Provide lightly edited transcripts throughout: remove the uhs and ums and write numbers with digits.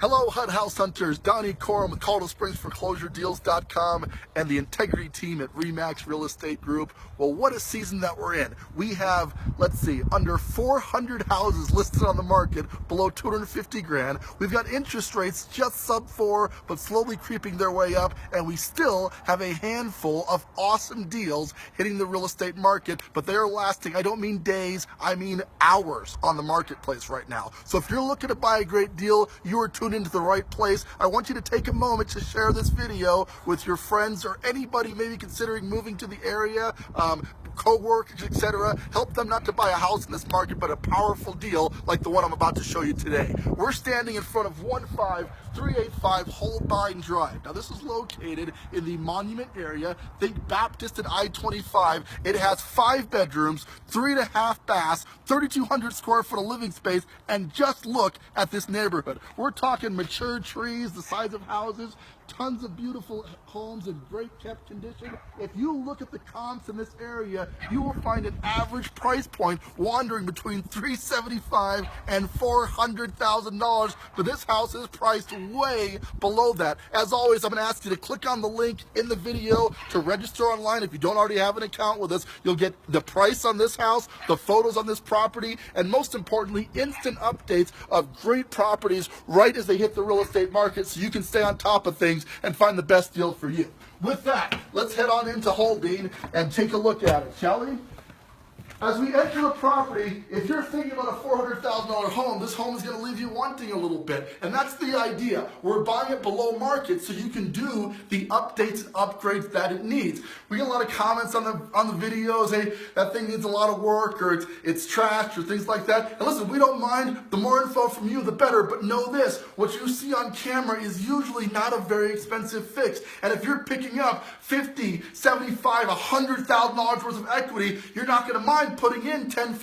Hello, HUD House Hunters. Donnie Corum with Colorado SpringsForeclosureDeals.com and the integrity team at Remax Real Estate Group. Well, what a season that we're in. We have, let's see, under 400 houses listed on the market below 250 grand. We've got interest rates just sub 4, but slowly creeping their way up, and we still have a handful of awesome deals hitting the real estate market, but they are lasting, I don't mean days, I mean hours on the marketplace right now. So if you're looking to buy a great deal, you are tuned into the right place. I want you to take a moment to share this video with your friends or anybody maybe considering moving to the area, co-workers, etc. Help them not to buy a house in this market, but a powerful deal like the one I'm about to show you today. We're standing in front of 15385 Holbein Drive. Now this is located in the Monument area. Think Baptist and I-25. It has 5 bedrooms, 3.5 baths, 3,200 square foot of living space, and just look at this neighborhood. We're talking mature trees, the size of houses, tons of beautiful homes in great kept condition. If you look at the comps in this area, you will find an average price point wandering between $375,000 and $400,000, but this house is priced way below that. As always, I'm going to ask you to click on the link in the video to register online. If you don't already have an account with us, you'll get the price on this house, the photos on this property, and most importantly, instant updates of great properties right as they hit the real estate market, so you can stay on top of things and find the best deal for you. With that, let's head on into Holbein and take a look at it, shall we? As we enter the property, if you're thinking about a $400,000 home, this home is going to leave you wanting a little bit. And that's the idea. We're buying it below market so you can do the updates and upgrades that it needs. We get a lot of comments on the videos, hey, that thing needs a lot of work, or it's trashed, or things like that. And listen, we don't mind. The more info from you, the better. But know this, what you see on camera is usually not a very expensive fix. And if you're picking up $50,000, $75,000, $100,000 worth of equity, you're not going to mind putting in $10,000,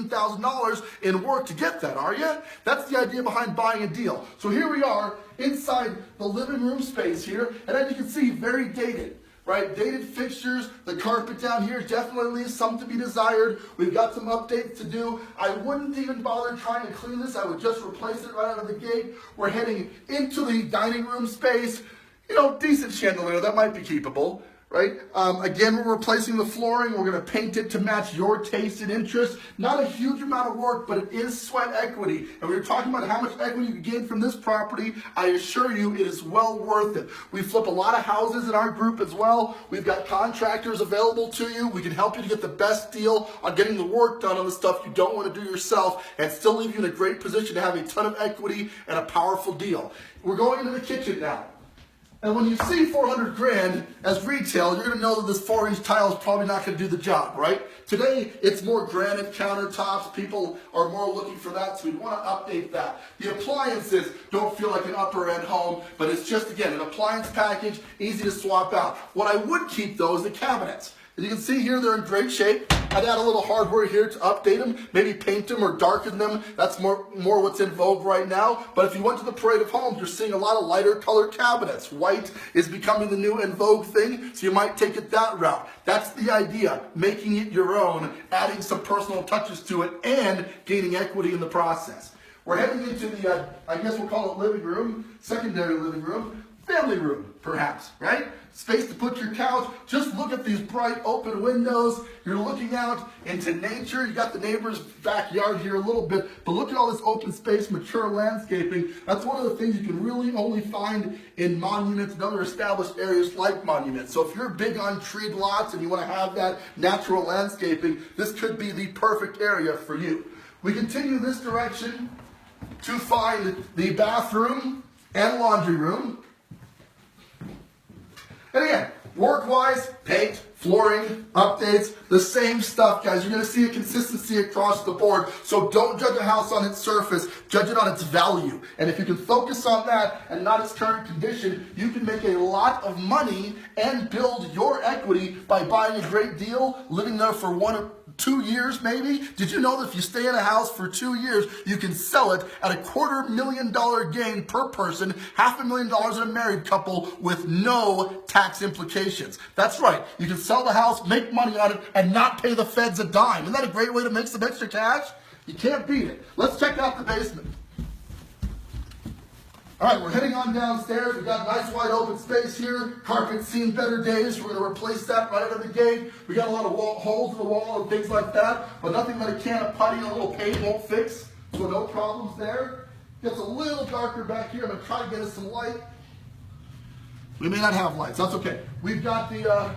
$15,000 in work to get that, are you? That's the idea behind buying a deal. So here we are inside the living room space here, and as you can see, very dated. Right, dated fixtures, the carpet down here definitely leaves some to be desired. We've got some updates to do. I wouldn't even bother trying to clean this. I would just replace it right out of the gate. We're heading into the dining room space. You know, decent chandelier, that might be keepable. Right? Again, we're replacing the flooring. We're going to paint it to match your taste and interest. Not a huge amount of work, but it is sweat equity. And we were talking about how much equity you can gain from this property. I assure you it is well worth it. We flip a lot of houses in our group as well. We've got contractors available to you. We can help you to get the best deal on getting the work done on the stuff you don't want to do yourself and still leave you in a great position to have a ton of equity and a powerful deal. We're going into the kitchen now. And when you see 400 grand as retail, you're going to know that this 4-inch tile is probably not going to do the job, right? Today, it's more granite countertops. People are more looking for that, so we want to update that. The appliances don't feel like an upper-end home, but it's just, again, an appliance package, easy to swap out. What I would keep, though, is the cabinets. As you can see here, they're in great shape. I'd add a little hardware here to update them, maybe paint them or darken them. That's more what's in vogue right now. But if you went to the parade of homes, you're seeing a lot of lighter colored cabinets. White is becoming the new in vogue thing, so you might take it that route. That's the idea, making it your own, adding some personal touches to it, and gaining equity in the process. We're heading into the, I guess we'll call it living room, secondary living room. Family room, perhaps, right? Space to put your couch. Just look at these bright open windows. You're looking out into nature. You got the neighbor's backyard here a little bit, but look at all this open space, mature landscaping. That's one of the things you can really only find in monuments and other established areas like monuments. So if you're big on treed lots and you want to have that natural landscaping, this could be the perfect area for you. We continue this direction to find the bathroom and laundry room. And again, work-wise, paint, flooring, updates, the same stuff, guys. You're going to see a consistency across the board. So don't judge a house on its surface, judge it on its value. And if you can focus on that and not its current condition, you can make a lot of money and build your equity by buying a great deal, living there for 1 or 2 years maybe. Did you know that if you stay in a house for 2 years, you can sell it at a $250,000 gain per person, $500,000 in a married couple with no tax implications? That's right. You can sell the house, make money on it, and not pay the feds a dime. Isn't that a great way to make some extra cash? You can't beat it. Let's check out the basement. All right, we're heading on downstairs. We've got nice wide open space here. Carpet's seen better days. We're going to replace that right out of the gate. We got a lot of holes in the wall and things like that, but nothing that a can of putty and a little paint won't fix. So no problems there. Gets a little darker back here. I'm going to try to get us some light. We may not have lights. That's okay. We've got the,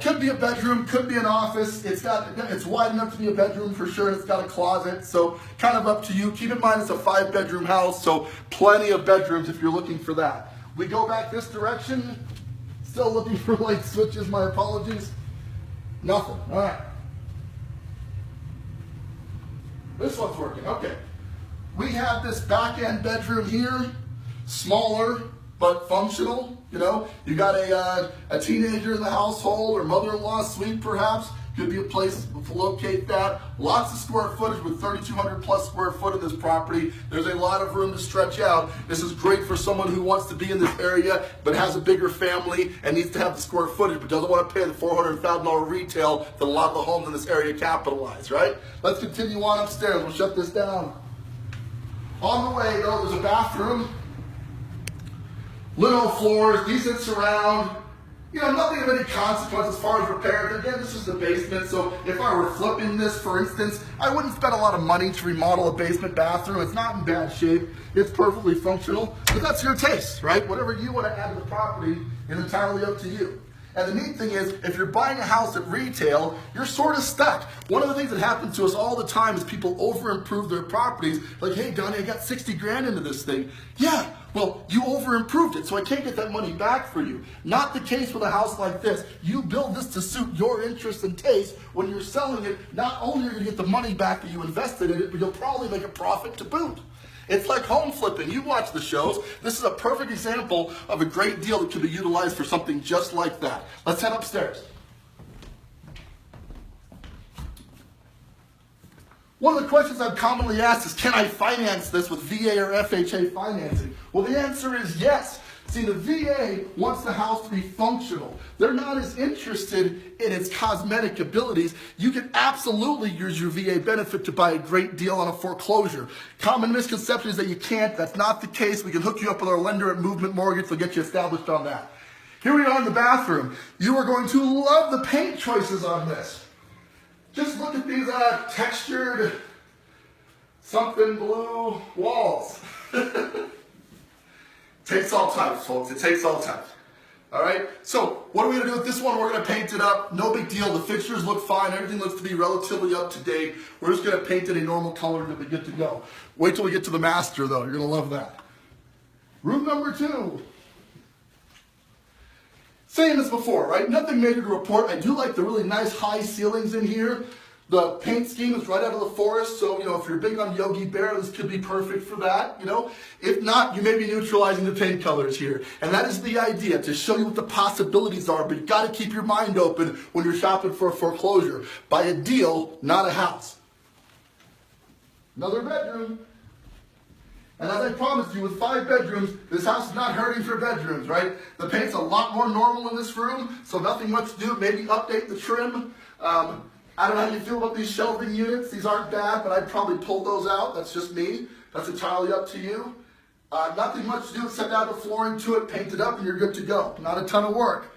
could be a bedroom, could be an office. It's wide enough to be a bedroom for sure. It's got a closet, so kind of up to you. Keep in mind it's a 5-bedroom house, so plenty of bedrooms if you're looking for that. We go back this direction. Still looking for light switches. My apologies. Nothing. All right. This one's working. Okay. We have this back end bedroom here, smaller but functional. You got a teenager in the household or mother-in-law suite perhaps. Could be a place to locate that. Lots of square footage with 3,200 plus square foot of this property. There's a lot of room to stretch out. This is great for someone who wants to be in this area but has a bigger family and needs to have the square footage but doesn't want to pay the $400,000 retail that a lot of the homes in this area capitalize, right? Let's continue on upstairs. We'll shut this down. On the way though, there's a bathroom. Lino floors, decent surround, nothing of any consequence as far as repairs. Again, this is the basement, so if I were flipping this, for instance, I wouldn't spend a lot of money to remodel a basement bathroom. It's not in bad shape. It's perfectly functional, but that's your taste, right? Whatever you want to add to the property is entirely up to you. And the neat thing is, if you're buying a house at retail, you're sort of stuck. One of the things that happens to us all the time is people over-improve their properties. Like, hey, Donnie, I got 60 grand into this thing. Yeah, well, you over-improved it, so I can't get that money back for you. Not the case with a house like this. You build this to suit your interests and taste. When you're selling it, not only are you going to get the money back that you invested in it, but you'll probably make a profit to boot. It's like home flipping. You watch the shows. This is a perfect example of a great deal that can be utilized for something just like that. Let's head upstairs. One of the questions I'm commonly asked is, can I finance this with VA or FHA financing? Well, the answer is yes. See, the VA wants the house to be functional. They're not as interested in its cosmetic abilities. You can absolutely use your VA benefit to buy a great deal on a foreclosure. Common misconception is that you can't. That's not the case. We can hook you up with our lender at Movement Mortgage. They'll get you established on that. Here we are in the bathroom. You are going to love the paint choices on this. Just look at these textured something blue walls. Takes all types, folks. It takes all types. All right? So what are we going to do with this one? We're going to paint it up. No big deal. The fixtures look fine. Everything looks to be relatively up to date. We're just going to paint it a normal color and we're good to go. Wait till we get to the master, though. You're going to love that. Room number 2. Saying this before, right? Nothing major to report. I do like the really nice high ceilings in here. The paint scheme is right out of the forest, so, if you're big on Yogi Bear, this could be perfect for that, If not, you may be neutralizing the paint colors here. And that is the idea, to show you what the possibilities are, but you've got to keep your mind open when you're shopping for a foreclosure. Buy a deal, not a house. Another bedroom. And as I promised you, with 5 bedrooms, this house is not hurting for bedrooms, right? The paint's a lot more normal in this room, so nothing much to do. Maybe update the trim. I don't know how you feel about these shelving units. These aren't bad, but I'd probably pull those out. That's just me. That's entirely up to you. Nothing much to do except add the flooring to it, paint it up, and you're good to go. Not a ton of work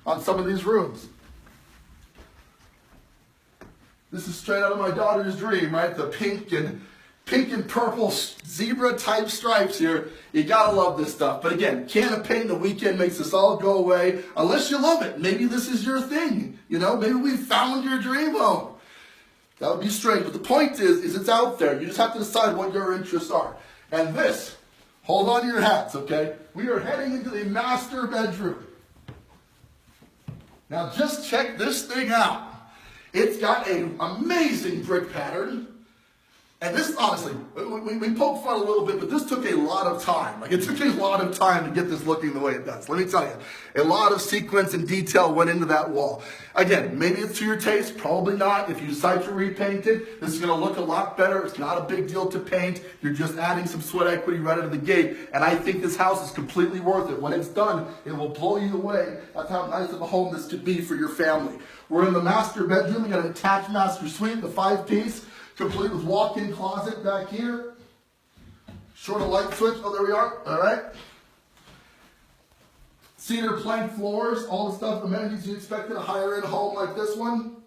on some of these rooms. This is straight out of my daughter's dream, right? The pink and purple zebra type stripes here. You gotta love this stuff. But again, can of paint in the weekend makes this all go away, unless you love it. Maybe this is your thing. Maybe we found your dream home. That would be strange. But the point is it's out there. You just have to decide what your interests are. And this, hold on to your hats, okay? We are heading into the master bedroom. Now just check this thing out. It's got an amazing brick pattern. And this, honestly, we poked fun a little bit, but this took a lot of time. It took a lot of time to get this looking the way it does. Let me tell you, a lot of sequence and detail went into that wall. Again, maybe it's to your taste, probably not. If you decide to repaint it, this is going to look a lot better. It's not a big deal to paint. You're just adding some sweat equity right out of the gate. And I think this house is completely worth it. When it's done, it will blow you away. That's how nice of a home this could be for your family. We're in the master bedroom. We got an attached master suite, the 5-piece. Complete with walk-in closet back here. Short a light switch. Oh, there we are. All right. Cedar plank floors, all the stuff, amenities you expect in a higher end home like this one,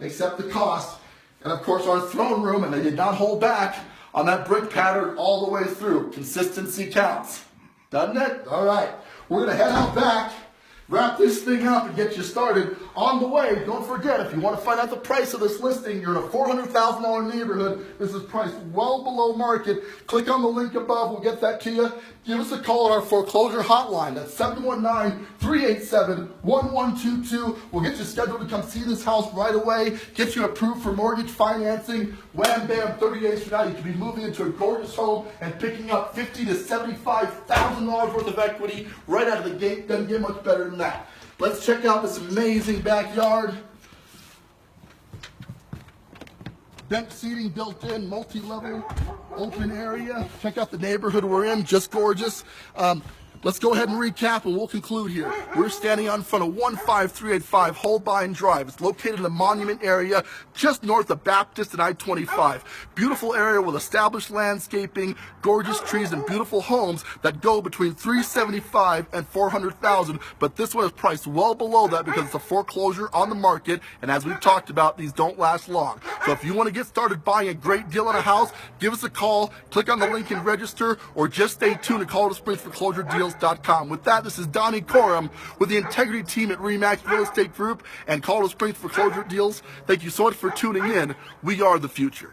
except the cost. And of course our throne room, and they did not hold back on that brick pattern all the way through. Consistency counts. Doesn't it? All right. We're going to head out back, wrap this thing up, and get you started. On the way, don't forget, if you want to find out the price of this listing, you're in a $400,000 neighborhood. This is priced well below market. Click on the link above. We'll get that to you. Give us a call on our foreclosure hotline. That's 719-387-1122. We'll get you scheduled to come see this house right away, get you approved for mortgage financing. Wham, bam, 30 days from now, you can be moving into a gorgeous home and picking up $50,000 to $75,000 worth of equity right out of the gate. Doesn't get much better than that. Let's check out this amazing backyard. Bench seating built in, multi-level, open area. Check out the neighborhood we're in, just gorgeous. Let's go ahead and recap and we'll conclude here. We're standing on front of 15385 Holbein Drive. It's located in the Monument area just north of Baptist and I-25. Beautiful area with established landscaping, gorgeous trees, and beautiful homes that go between $375,000 and $400,000. But this one is priced well below that because it's a foreclosure on the market. And as we've talked about, these don't last long. So if you want to get started buying a great deal on a house, give us a call, click on the link and register, or just stay tuned to Colorado Springs Foreclosure Deals. With that, this is Donnie Corum with the Integrity team at RE/MAX Real Estate Group and Colorado Springs Foreclosure Deals. Thank you so much for tuning in. We are the future.